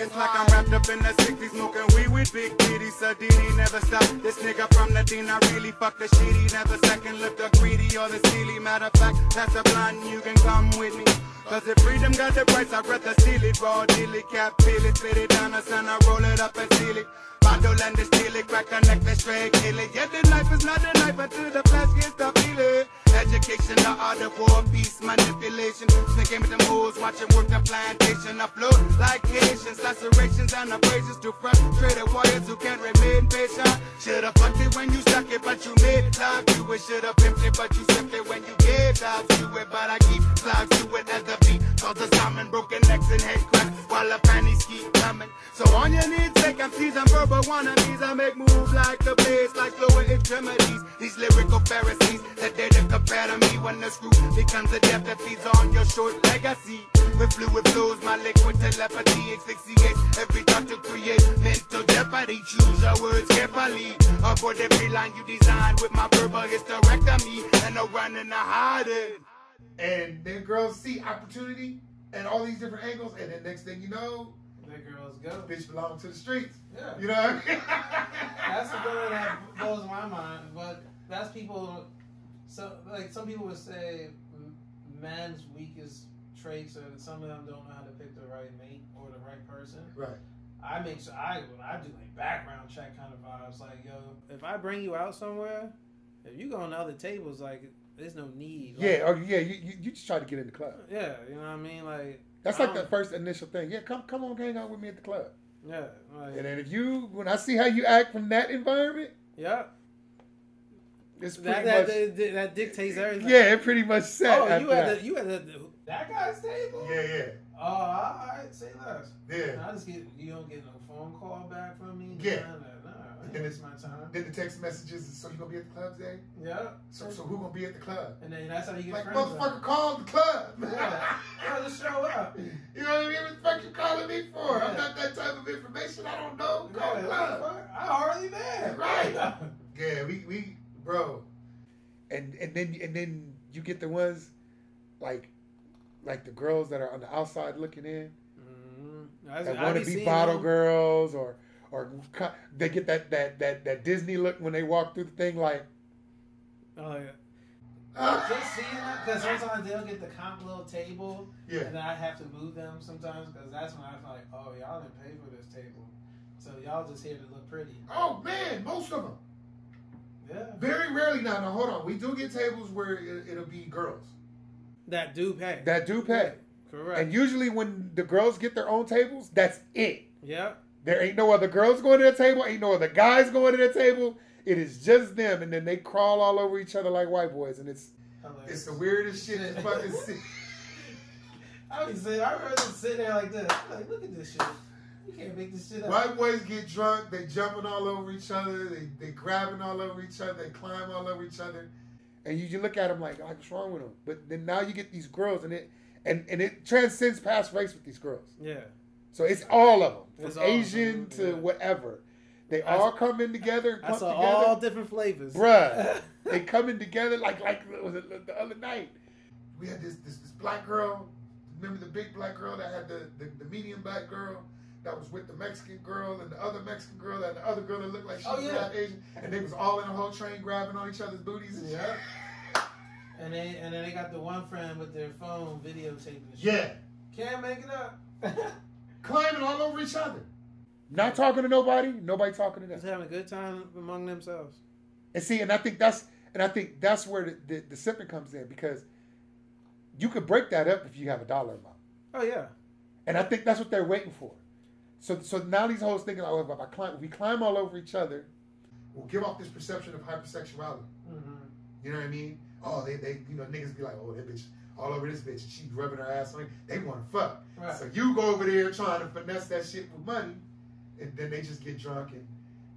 It's like I'm wrapped up in the 60s, smoking weed with Big Kitty. Sadini never stop. This nigga from the team, I really fuck the shitty. Never second look the greedy or the silly. Matter of fact, that's a blunt, you can come with me. Cause if freedom got the price, I'd rather steal it. Raw, deal it, cap, peel it, spit it down the sun, I roll it up and seal it. Bottle and steal it, crack a neck, let's straight kill it. Yeah, the knife is not a knife until the flesh gets to feel it. Education, the art of war, peace, manipulation. Sneaking with them hoes, watching work the plantation. Upload like Haitians, lacerations and abrasions to frustrated warriors who can't remain patient. Should've fucked it when you stuck it, but you made love to it. Should've pimped it, but you sipped it when you gave love to it. But I keep slugs to it as the beat cause the salmon, broken necks and head cracks while the panties keep coming. So on your knees, take MCs and verbal wannabes. I make moves like the blaze, like lower extremities. These lyrical Pharisees that dare to compare to me when the screw becomes a depth that feeds on your short legacy. With fluid flows, my liquid telepathy asphyxiates every thought to create mental jeopardy. Choose your words carefully. Avoid every line you design with my verbal hysterectomy and no running to hide it. And then girls see opportunity and all these different angles, and then next thing you know, the girls go. Bitch belong to the streets. Yeah. You know what I mean? That's the thing that blows my mind. But that's people. So like some people would say, man's weakest traits are that some of them don't know how to pick the right mate or the right person. Right. I make sure I do like background check kind of vibes. Like, yo, if I bring you out somewhere, if you go on the other tables, like, there's no need. Like, yeah. Oh yeah. You just try to get in the club. Yeah. You know what I mean? Like. That's like the first initial thing. Yeah, come on, hang out with me at the club. Yeah. Like, and then when I see how you act from that environment, yeah, it's pretty much that dictates everything. Yeah, it pretty much set. Oh, you had that guy's table. Yeah. Oh, all right, say less. Yeah. You don't get no phone call back from me. Yeah. Then it's my time. Then the text messages, so you gonna be at the club today? Yeah. So who gonna be at the club? And then that's how you get like, friends. motherfucker, call the club. Yeah. Just show up. You know what I mean? What the fuck you calling me for? Yeah. I'm not that type of information. I don't know. Call the club. I hardly there. Right. Yeah, we bro. And then you get the ones like the girls that are on the outside looking in. Mm-hmm. That want to be bottle girls or they get that Disney look when they walk through the thing like. Oh yeah. Just seeing that, because sometimes they'll get the comp little table, yeah, and then I have to move them sometimes because that's when I feel like, oh, y'all didn't pay for this table, so y'all just here to look pretty. Oh man, most of them. Yeah. Very rarely now. Now hold on, we do get tables where it'll be girls. That do pay. That do pay. Correct. And usually when the girls get their own tables, that's it. Yeah. There ain't no other girls going to their table. Ain't no other guys going to their table. It is just them, and then they crawl all over each other like white boys, and it's the weirdest shit to fucking see. I remember just sitting there like this. I'm like, look at this shit. You can't make this shit up. White boys get drunk. They jumping all over each other. They grabbing all over each other. They climb all over each other. And you look at them like, what's wrong with them? But then now you get these girls, and it transcends past race with these girls. Yeah. So it's all of them, from Asian to whatever. They all come in together. I saw all different flavors, bruh. They coming together like the other night. We had this black girl. Remember the big black girl that had the medium black girl that was with the Mexican girl and the other Mexican girl and the other girl that looked like she was half Asian, and they was all in a whole train grabbing on each other's booties. And yeah. And then they got the one friend with their phone videotaping the shit. Yeah. Can't make it up. Climbing all over each other. Not talking to nobody talking to them. Just having a good time among themselves. And see, and I think that's where the simping comes in, because you could break that up if you have a dollar amount. Oh yeah. And I think that's what they're waiting for. So now these hoes thinking, oh, if we climb all over each other, we'll give off this perception of hypersexuality. Mm-hmm. You know what I mean? Oh, they niggas be like, oh, that bitch all over this bitch, she's rubbing her ass on it. They want to fuck. Right. So you go over there trying to finesse that shit with money, and then they just get drunk, and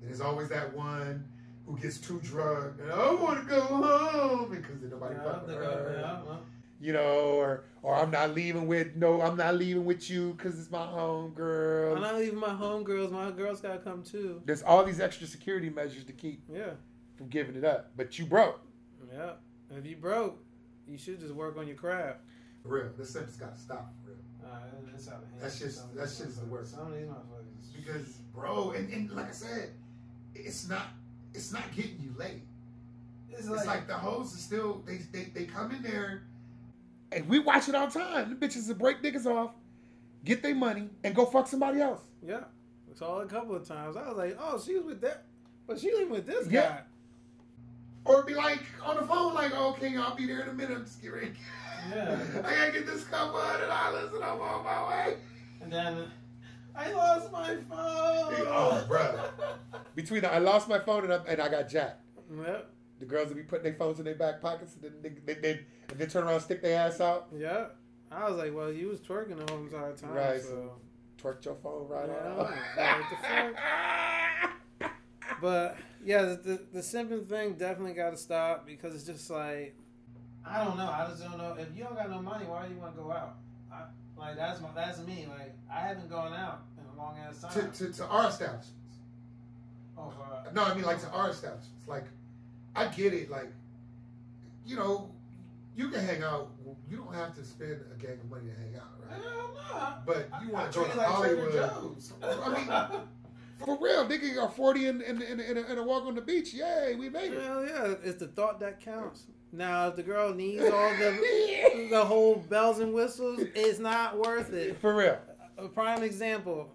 there's always that one who gets too drunk, and I want to go home because there's nobody fucking her. You know, or I'm not leaving with you because it's my home girl. I'm not leaving my home girls. My girls gotta come too. There's all these extra security measures to keep from giving it up, but you broke. Yeah, if you broke, you should just work on your craft. For real, this simp's gotta stop. For real. It's out of hand. That's just the worst. Some of these motherfuckers. Because, bro, and like I said, it's not getting you laid. It's like the hoes are still they come in there, and we watch it all the time. The bitches will break niggas off, get their money, and go fuck somebody else. Yeah, we saw it a couple of times. I was like, oh, she was with that, but she was with this guy. Or be like on the phone, like, oh, okay, I'll be there in a minute. I'm just getting ready. Yeah. I gotta get this couple $100 and I'm on my way. And then I lost my phone. Oh, brother. Between I lost my phone and I got jacked. Yep. The girls would be putting their phones in their back pockets and then they turn around and stick their ass out. Yeah. I was like, well, you was twerking the whole entire time. Right. So twerked your phone right on. What the fuck? But yeah, the simping thing definitely got to stop because it's just like, I don't know. I just don't know. If you don't got no money, why do you want to go out? That's me. Like, I haven't gone out in a long ass time. To our establishments. Oh, no, I mean like to our establishments. Like, I get it. Like, you know, you can hang out. You don't have to spend a gang of money to hang out, right? Hell no. But you want to go to like Hollywood. I mean, for real, nigga got 40 in a walk on the beach. Yay, we made it. Hell yeah. It's the thought that counts. Now, if the girl needs all the whole bells and whistles, it's not worth it. For real. A prime example.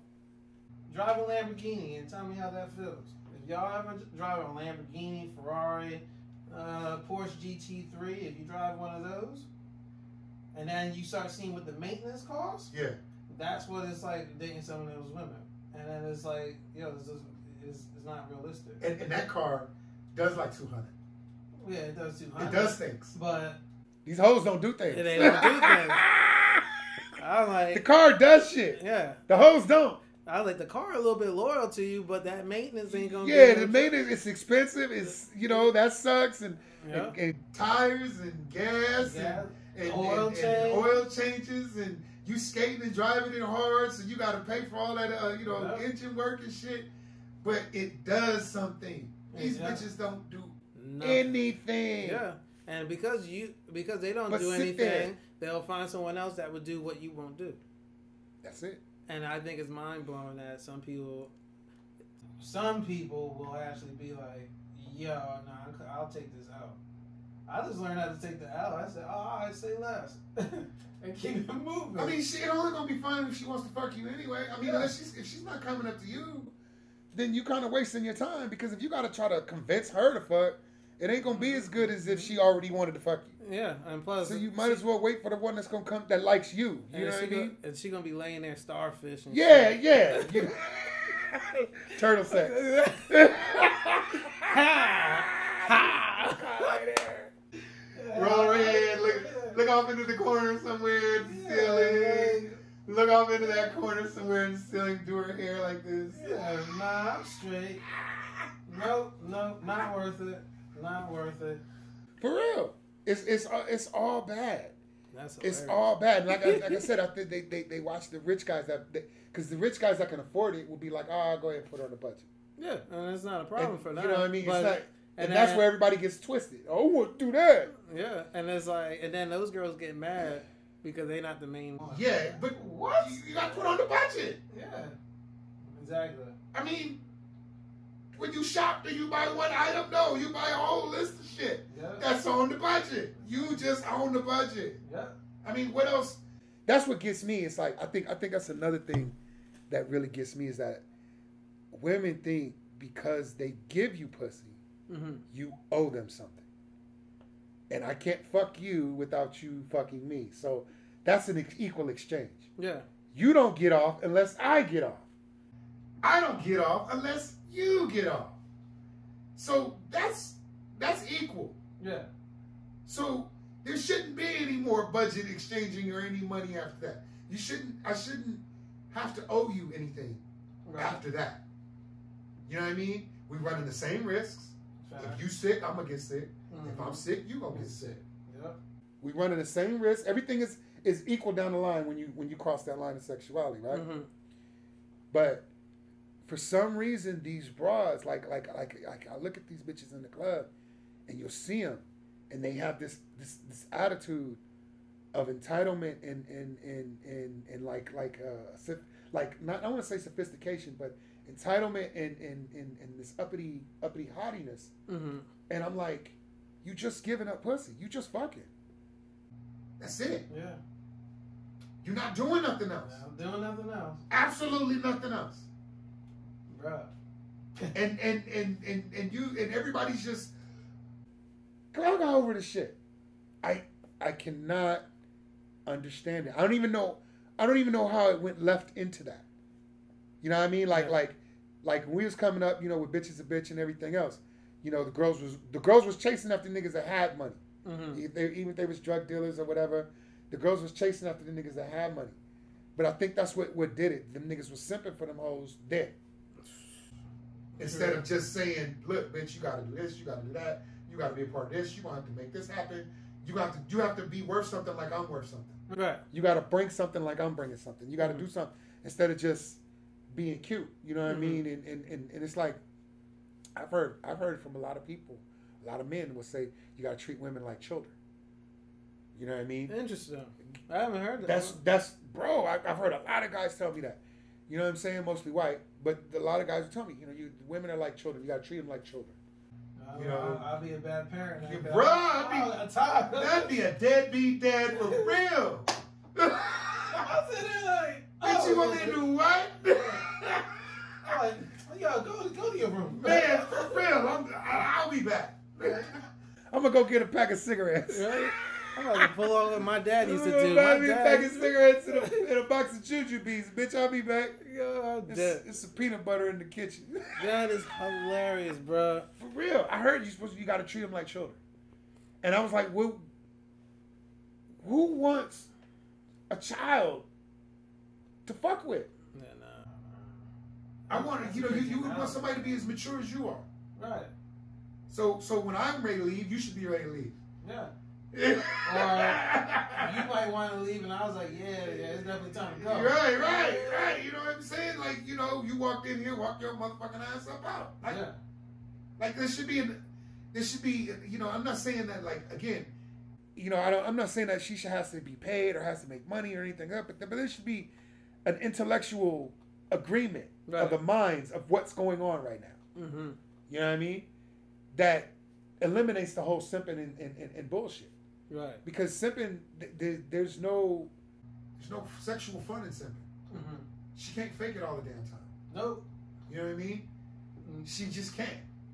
Drive a Lamborghini and tell me how that feels. If y'all ever drive a Lamborghini, Ferrari, Porsche GT3, if you drive one of those, and then you start seeing what the maintenance costs, yeah, that's what it's like dating some of those women. And then it's like, yo, this is not realistic. And that car does like 200. Yeah, it does 200. It does things. But these hoes don't do things. They don't do things. I'm like, the car does shit. Yeah. The hoes don't. I was like, the car a little bit loyal to you, but that maintenance ain't gonna be. Yeah, the maintenance is expensive. It's, you know, that sucks. And tires and gas and oil changes and you skating and driving it hard, so you got to pay for all that engine work and shit. But it does something. These bitches don't do anything. Yeah, and because they don't do anything, they'll find someone else that would do what you won't do. That's it. And I think it's mind blowing that some people will actually be like, yo, nah, I'll take this out. I just learned how to take the L. I said, oh, I say less. And keep it moving. I mean, it's only gonna be fun if she wants to fuck you anyway. I mean, if she's not coming up to you, then you kind of wasting your time, because if you gotta try to convince her to fuck, it ain't gonna be as good as if she already wanted to fuck you. Yeah, and plus, so you might as well wait for the one that's gonna come that likes you. You know what I mean? And she gonna be laying there starfish. And yeah. Turtle sex. Roll her head, look off into the corner somewhere in the ceiling. Look off into that corner somewhere in the ceiling, do her hair like this. Yeah, nah, I'm straight. Nope, not worth it. Not worth it. For real. It's all bad. That's it's all bad. Like I said, I think they watch the rich guys because the rich guys that can afford it will be like, oh, I'll go ahead and put it on the budget. Yeah, and it's not a problem for them. You know what I mean? But, it's like, and that's where everybody gets twisted. Oh, I won't do that. Yeah, and it's like, and then those girls get mad because they're not the main one. Yeah, but what? You got to put on the budget. Yeah, exactly. I mean, when you shop, do you buy one item? No, you buy a whole list of shit. Yeah. That's on the budget. You just own the budget. Yeah. I mean, what else? That's what gets me. It's like, I think that's another thing that really gets me is that women think because they give you pussy, you owe them something. And I can't fuck you without you fucking me. So that's an equal exchange. Yeah. You don't get off unless I get off. I don't get off unless you get off. So that's equal. Yeah. So there shouldn't be any more budget exchanging or any money after that. I shouldn't have to owe you anything after that. You know what I mean? We running the same risks. If you sick, I'm gonna get sick. If I'm sick, you gonna get sick. Yep. We running the same risk. Everything is equal down the line when you cross that line of sexuality, right? But for some reason, these bras, like I look at these bitches in the club, and you'll see them, and they have this attitude of entitlement and like not I want to say sophistication, but entitlement and this uppity haughtiness. Mm-hmm. And I'm like, you just giving up pussy. You just fucking. That's it. Yeah. You're not doing nothing else. I'm doing nothing else. Absolutely nothing else. Bruh. And you and everybody's just go over the shit. I cannot understand it. I don't even know how it went left into that. You know what I mean? Like when we was coming up, you know, with Bitches a Bitch and everything else. You know, the girls was chasing after niggas that had money. Mm-hmm. Even if they was drug dealers or whatever, the girls was chasing after the niggas that had money. But I think that's what did it. Them niggas was simping for them hoes dead. Instead of just saying, look, bitch, you gotta do this, you gotta do that, you gotta be a part of this, you gonna have to make this happen. You have to be worth something like I'm worth something. Right. You gotta bring something like I'm bringing something. You gotta do something instead of just being cute. You know what I mean? And it's like I've heard it from a lot of people. A lot of men will say you gotta treat women like children. You know what I mean? Interesting. I haven't heard that. That's bro. I've heard a lot of guys tell me that. You know what I'm saying? Mostly white, but a lot of guys will tell me, you know, women are like children. You gotta treat them like children. You know, I'll be a bad parent. Bro, that'd be a deadbeat dad for real. I'm sitting there like, Bitch, you want me to do what? I'm like, yo, go to your room. Man, for real, I'll be back. I'm gonna go get a pack of cigarettes. Right? I'm about to pull out what my dad used to do. Buy me a pack of cigarettes and a box of choo-choo bees. Bitch, I'll be back. Yo, it's some peanut butter in the kitchen. That is hilarious, bro. For real. I heard you got to treat them like children. And I was like, well, who wants a child to fuck with? Yeah, I want you want somebody to be as mature as you are. Right. So when I'm ready to leave, you should be ready to leave. Yeah. Or you might want to leave, and I was like, yeah, it's definitely time to go. Right. You know what I'm saying? Like, you know, you walked in here, walk your motherfucking ass up out. Like there should be, you know, I'm not saying that, like, again, you know, I'm not saying that she has to be paid or has to make money or anything up, but there should be an intellectual agreement of the minds of what's going on right now. Mm-hmm. You know what I mean? That eliminates the whole simping and bullshit. Right. Because simping, there's no sexual fun in simping. Mm-hmm. She can't fake it all the damn time. Nope. You know what I mean? She just can't.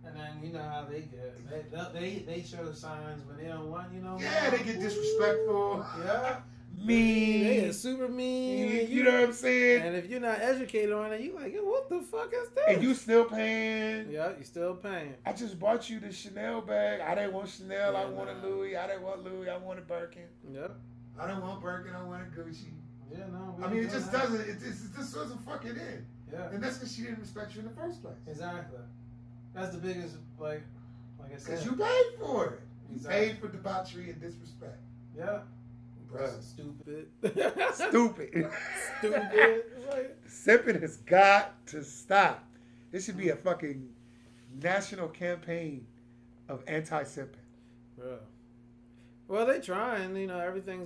And then you know how they get. They show signs when they don't want, you know. Yeah, they get disrespectful. Yeah. Mean. They get super mean. You know what I'm saying? And if you're not educated on it, you like, yo, what the fuck is this? And you still paying. Yeah, you still paying. I just bought you this Chanel bag. I didn't want Chanel. I wanted Louis. I didn't want Louis. I wanted Birkin. Yep. I don't want Birkin. I wanted Gucci. Yeah, no. I mean, it just doesn't. It just doesn't fucking in. Yeah. And that's because she didn't respect you in the first place. Exactly. That's the biggest, like I said. Because you paid for it. You Exactly. paid for debauchery and disrespect. Yeah. Bruh. Stupid. Stupid. Stupid. Simping has got to stop. This should be a fucking national campaign of anti-simping. Bro. Well, they trying. You know, everything's